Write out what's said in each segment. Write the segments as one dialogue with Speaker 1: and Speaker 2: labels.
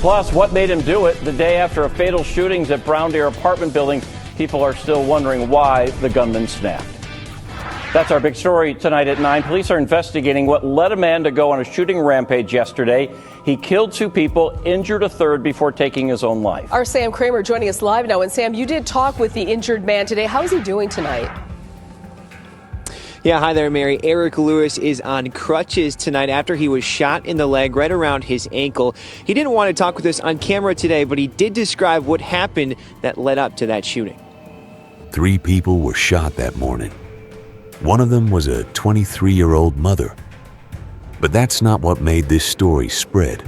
Speaker 1: Plus, what made him do it the day after a fatal shootings at Brown Deer apartment building? People are still wondering why the gunman snapped. That's our big story tonight at 9. Police are investigating what led a man to go on a shooting rampage yesterday. He killed 2 people, injured a third before taking his own life.
Speaker 2: Our Sam Kramer joining us live now. And Sam, you did talk with the injured man today. How's he doing tonight?
Speaker 3: Yeah, hi there, Mary. Eric Lewis is on crutches tonight after he was shot in the leg right around his ankle. He didn't want to talk with us on camera today, but he did describe what happened that led up to that shooting.
Speaker 4: 3 people were shot that morning. One of them was a 23-year-old mother. But that's not what made this story spread.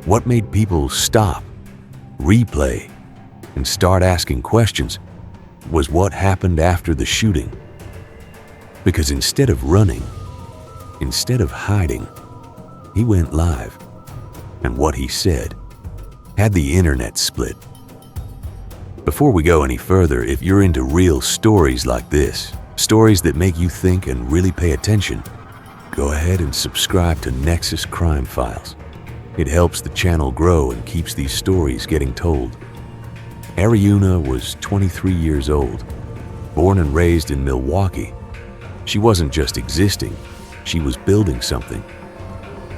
Speaker 4: What made people stop, replay, and start asking questions was what happened after the shooting. Because instead of running, instead of hiding, he went live. And what he said had the internet split. Before we go any further, if you're into real stories like this, stories that make you think and really pay attention, go ahead and subscribe to Nexus Crime Files. It helps the channel grow and keeps these stories getting told. Arieuna was 23 years old, born and raised in Milwaukee. She wasn't just existing, she was building something.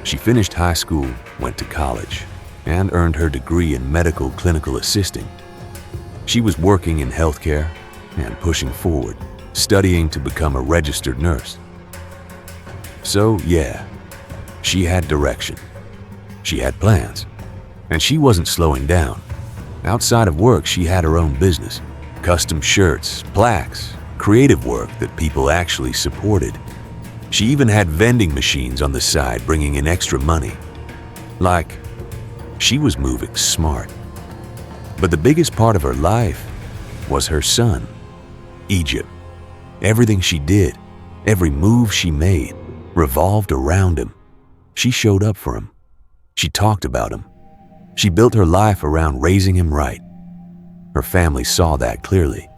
Speaker 4: She finished high school, went to college, and earned her degree in medical clinical assisting. She was working in healthcare and pushing forward, studying to become a registered nurse. So yeah, she had direction. She had plans, and she wasn't slowing down. Outside of work, she had her own business, custom shirts, plaques, creative work that people actually supported. She even had vending machines on the side bringing in extra money. Like, she was moving smart. But the biggest part of her life was her son, Egypt. Everything she did, every move she made, revolved around him. She showed up for him. She talked about him. She built her life around raising him right. Her family saw that clearly.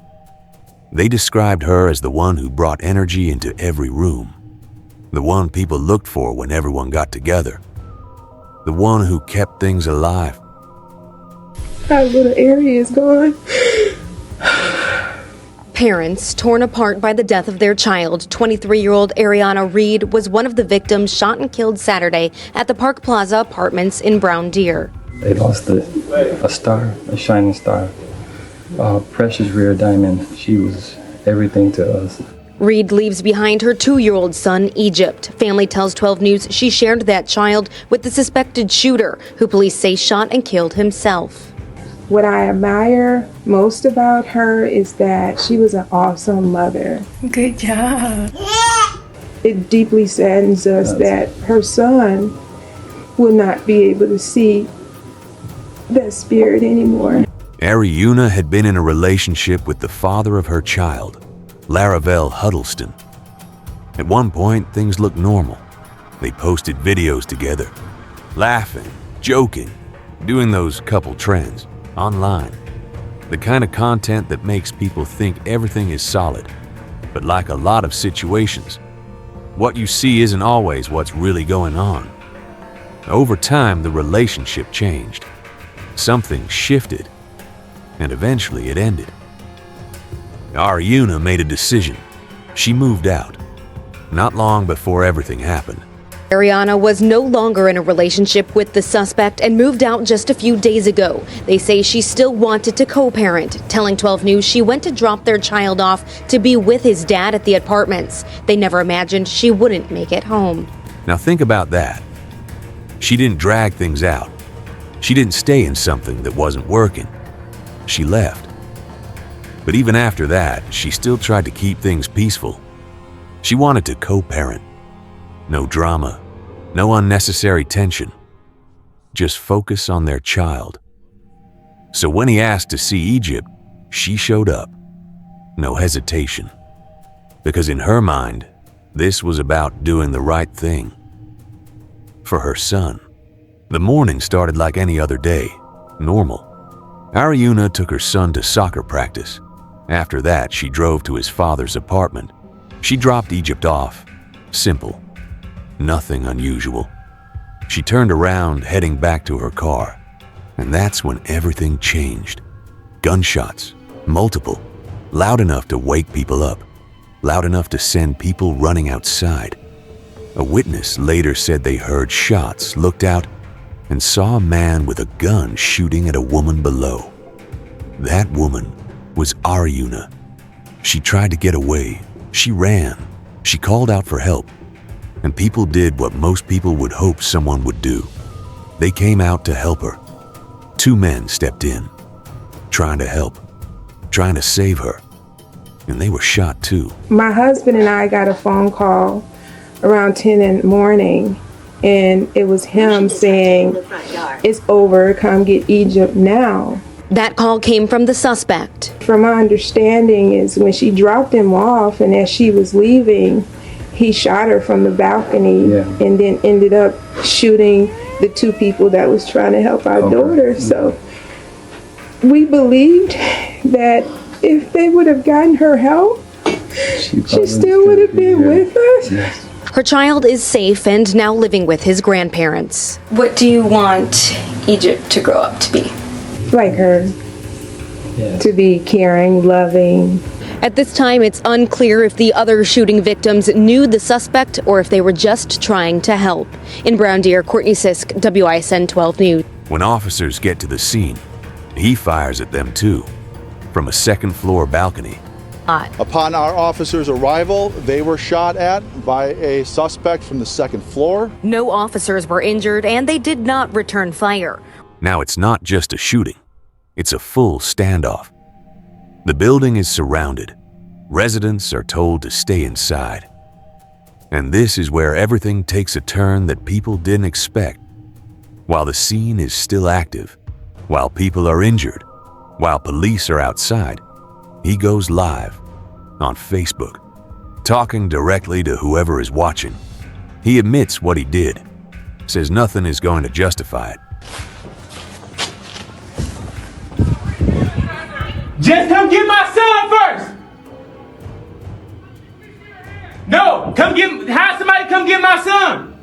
Speaker 4: They described her as the one who brought energy into every room, the one people looked for when everyone got together, the one who kept things alive.
Speaker 5: Our little area is gone.
Speaker 6: Parents torn apart by the death of their child. 23-year-old Arieuna Reed was one of the victims shot and killed Saturday at the Park Plaza Apartments in Brown Deer.
Speaker 7: They lost a star, a shining star, a precious rare diamond. She was everything to us.
Speaker 6: Reed leaves behind her 2-year-old son, Egypt. Family tells 12 News she shared that child with the suspected shooter, who police say shot and killed himself.
Speaker 5: What I admire most about her is that she was an awesome mother.
Speaker 8: Good job.
Speaker 5: It deeply saddens us that her son will not be able to see that spirit anymore.
Speaker 4: Arieuna had been in a relationship with the father of her child, Laravel Huddleston. At one point, things looked normal. They posted videos together, laughing, joking, doing those couple trends online. The kind of content that makes people think everything is solid. But like a lot of situations, what you see isn't always what's really going on. Over time, the relationship changed. Something shifted, and eventually it ended. Arieuna made a decision. She moved out, not long before everything happened.
Speaker 6: Arieuna was no longer in a relationship with the suspect and moved out just a few days ago. They say she still wanted to co-parent, telling 12 News she went to drop their child off to be with his dad at the apartments. They never imagined she wouldn't make it home.
Speaker 4: Now think about that. She didn't drag things out. She didn't stay in something that wasn't working. She left. But even after that, she still tried to keep things peaceful. She wanted to co-parent. No drama, no unnecessary tension. Just focus on their child. So when he asked to see Egypt, she showed up. No hesitation. Because in her mind, this was about doing the right thing. For her son. The morning started like any other day, normal. Arieuna took her son to soccer practice. After that, she drove to his father's apartment. She dropped Egypt off. Simple. Nothing unusual. She turned around, heading back to her car. And that's when everything changed. Gunshots, multiple, loud enough to wake people up, loud enough to send people running outside. A witness later said they heard shots, looked out, and saw a man with a gun shooting at a woman below. That woman was Arieuna. She tried to get away. She ran. She called out for help. And people did what most people would hope someone would do. They came out to help her. 2 men stepped in, trying to help, trying to save her. And they were shot too.
Speaker 5: My husband and I got a phone call around 10 in the morning, and it was him saying, "It's over, come get Egypt now."
Speaker 6: That call came from the suspect.
Speaker 5: From my understanding is when she dropped him off and as she was leaving, he shot her from the balcony and then ended up shooting the 2 people that was trying to help our daughter. So we believed that if they would have gotten her help, she still would have been with us.
Speaker 7: Yes.
Speaker 6: Her child is safe and now living with his grandparents.
Speaker 8: What do you want Egypt to grow up to be?
Speaker 5: Like her, to be caring, loving.
Speaker 6: At this time, it's unclear if the other shooting victims knew the suspect or if they were just trying to help. In Brown Deer, Courtney Sisk, WISN 12 News.
Speaker 4: When officers get to the scene, he fires at them too, from a 2nd-floor balcony.
Speaker 9: Upon our officers' arrival, they were shot at by a suspect from the 2nd floor.
Speaker 6: No officers were injured and they did not return fire.
Speaker 4: Now it's not just a shooting, it's a full standoff. The building is surrounded. Residents are told to stay inside. And this is where everything takes a turn that people didn't expect. While the scene is still active, while people are injured, while police are outside, he goes live on Facebook, talking directly to whoever is watching. He admits what he did, says nothing is going to justify it.
Speaker 10: Just come get my son first. No, have somebody come get my son.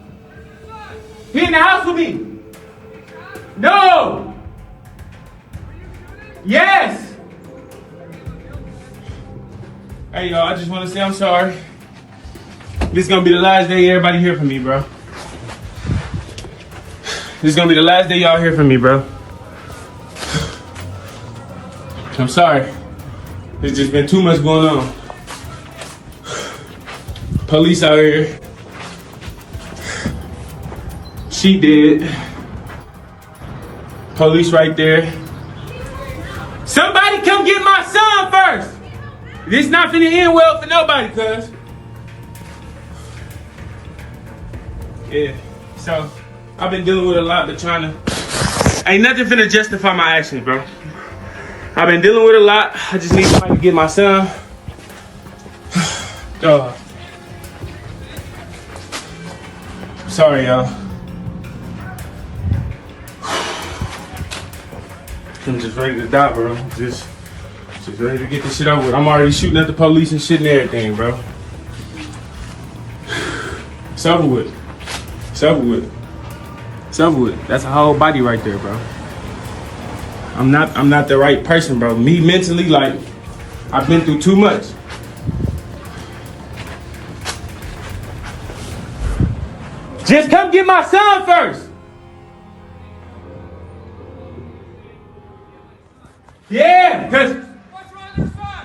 Speaker 10: He in the house with me. No. Yes. Hey, y'all, I just want to say I'm sorry. This is going to be the last day everybody hear from me, bro. This is going to be the last day y'all hear from me, bro. I'm sorry. There's just been too much going on. Police out here. She dead. Police right there. Somebody come get my son first. This not finna end well for nobody, cuz. Yeah, so I've been dealing with a lot, but trying to. Ain't nothing finna justify my actions, bro. I've been dealing with a lot. I just need somebody to get my son. Sorry, y'all. I'm just ready to die, bro. Just ready to get this shit over with. I'm already shooting at the police and shit and everything, bro. It's over with. It's over with. It's over with. That's a whole body right there, bro. I'm not the right person, bro. Me mentally, like, I've been through too much. Just come get my son first. Yeah, cause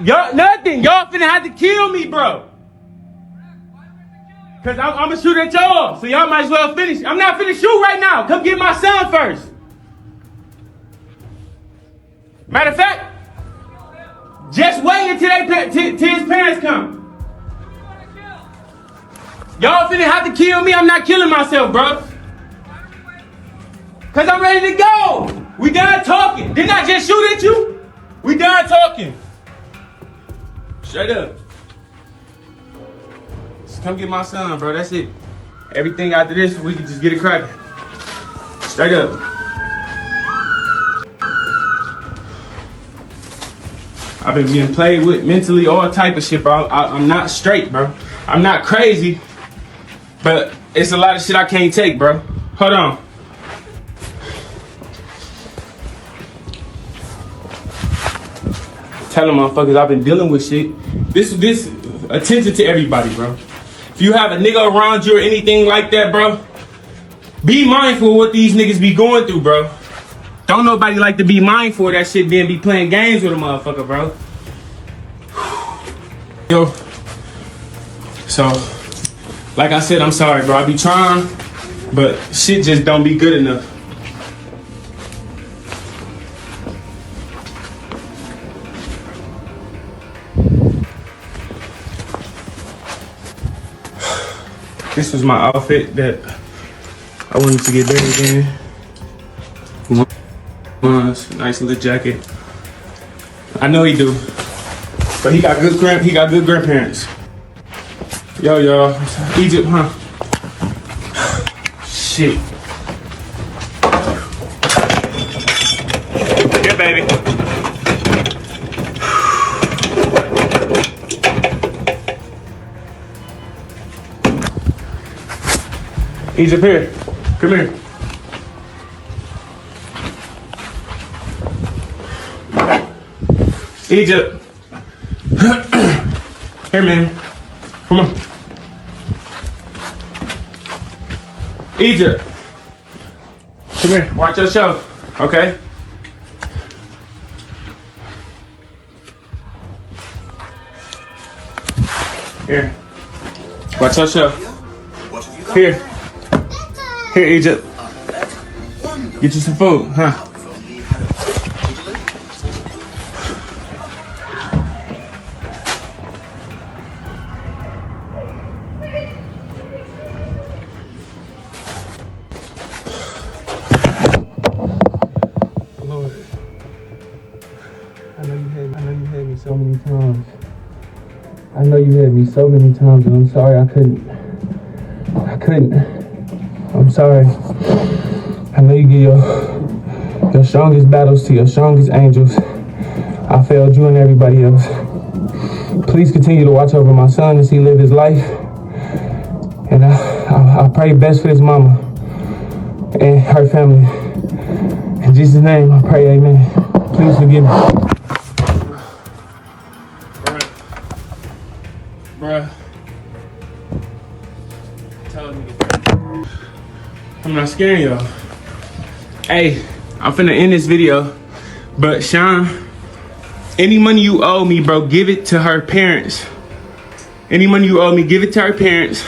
Speaker 10: y'all nothing. Y'all finna have to kill me, bro. Cause I'm gonna shoot at y'all, so y'all might as well finish. I'm not finna shoot right now. Come get my son first. Matter of fact, just wait until till his parents come. Y'all finna have to kill me. I'm not killing myself, bro. Cause I'm ready to go. We done talking. Didn't I just shoot at you? We done talking. Straight up. Just come get my son, bro. That's it. Everything after this, we can just get it cracking. Straight up. I've been getting played with mentally, all type of shit, bro. I'm not straight, bro. I'm not crazy, but it's a lot of shit I can't take, bro. Hold on. telling motherfuckers I've been dealing with shit. This attention to everybody, bro. If you have a nigga around you or anything like that, bro, be mindful of what these niggas be going through, bro. Don't nobody like to be mindful of that shit, then be playing games with a motherfucker, bro. Yo. So, like I said, I'm sorry, bro. I be trying, but shit just don't be good enough. This was my outfit that I wanted to get buried in. Nice little jacket. I know he do, but he got good grandparents. Yo, y'all, Egypt, huh? Shit. Yeah, baby. Egypt, here. Come here. Egypt. Here, man. Come on. Egypt. Come here. Watch your show. Okay? Here. Watch your show. Here. Here, Egypt. Get you some food, huh? Lord, I know you had me so many times. I know you had me so many times, and I'm sorry I couldn't. I'm sorry. I know you give your strongest battles to your strongest angels. I failed you and everybody else. Please continue to watch over my son as he lives his life. And I pray best for his mama and her family. In Jesus' name, I pray, amen. Please forgive me. Bruh. I'm not scaring y'all. Hey, I'm finna end this video, but Sean, any money you owe me, bro, give it to her parents. Any money you owe me, give it to her parents,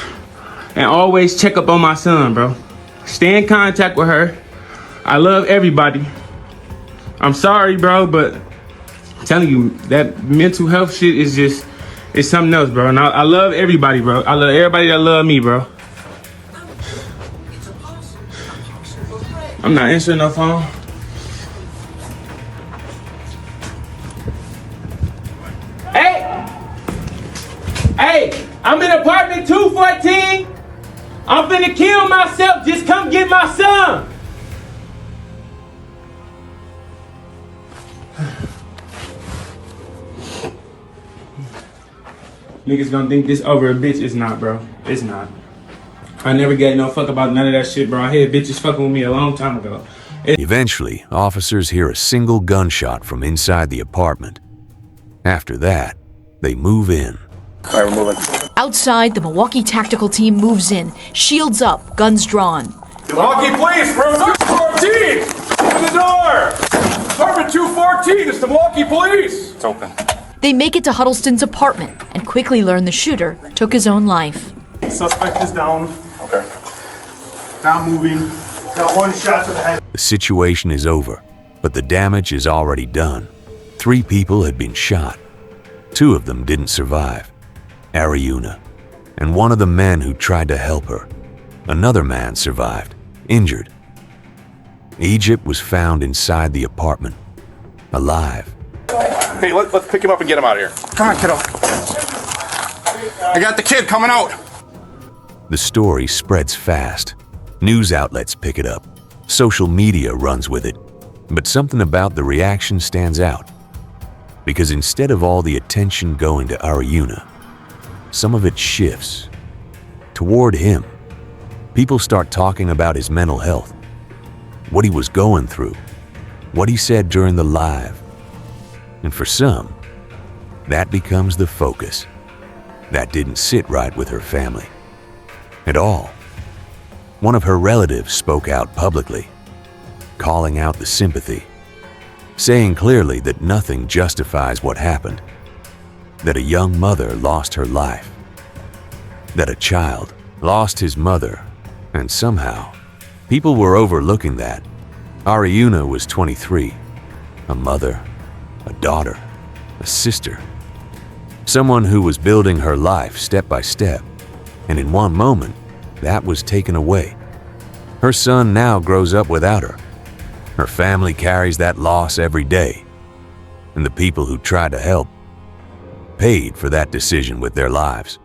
Speaker 10: and always check up on my son, bro. Stay in contact with her. I love everybody. I'm sorry, bro, but I'm telling you, that mental health shit is just, it's something else, bro. And I love everybody, bro. I love everybody that love me, bro. I'm not answering no phone. Hey, I'm in apartment 214. I'm finna kill myself. Just come get my son. Niggas gonna think this over a bitch. It's not, bro. It's not. I never gave no fuck about none of that shit, bro. I had bitches fucking with me a long time ago.
Speaker 4: Eventually, officers hear a single gunshot from inside the apartment. After that, they move in.
Speaker 11: All right, we're moving.
Speaker 12: Outside, the Milwaukee tactical team moves in, shields up, guns drawn.
Speaker 13: Milwaukee Police, room 214! Open the door! Apartment 214, it's the Milwaukee Police!
Speaker 11: It's open.
Speaker 12: They make it to Huddleston's apartment and quickly learn the shooter took his own life.
Speaker 13: Suspect is down.
Speaker 11: Okay.
Speaker 13: Not moving. Got one shot to the head.
Speaker 4: The situation is over, but the damage is already done. 3 people had been shot. 2 of them didn't survive. Arieuna, and one of the men who tried to help her. Another man survived, injured. Egypt was found inside the apartment, alive.
Speaker 11: Hey, let's pick him up and get him out of here. Come on, kiddo. I got the kid coming out.
Speaker 4: The story spreads fast. News outlets pick it up. Social media runs with it. But something about the reaction stands out. Because instead of all the attention going to Arieuna, some of it shifts toward him. People start talking about his mental health, what he was going through, what he said during the live. And for some, that becomes the focus. That didn't sit right with her family at all. One of her relatives spoke out publicly, calling out the sympathy, saying clearly that nothing justifies what happened, that a young mother lost her life, that a child lost his mother, and somehow people were overlooking that. Arieuna was 23, a mother, a daughter, a sister, someone who was building her life step by step, and in one moment, that was taken away. Her son now grows up without her. Her family carries that loss every day, and the people who tried to help paid for that decision with their lives.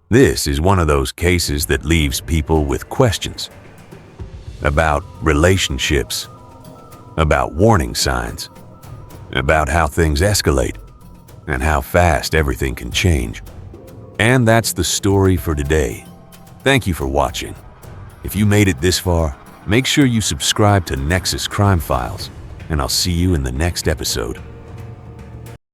Speaker 4: This is one of those cases that leaves people with questions about relationships, about warning signs, about how things escalate, and how fast everything can change. And that's the story for today. Thank you for watching. If you made it this far, make sure you subscribe to Nexus Crime Files, and I'll see you in the next episode.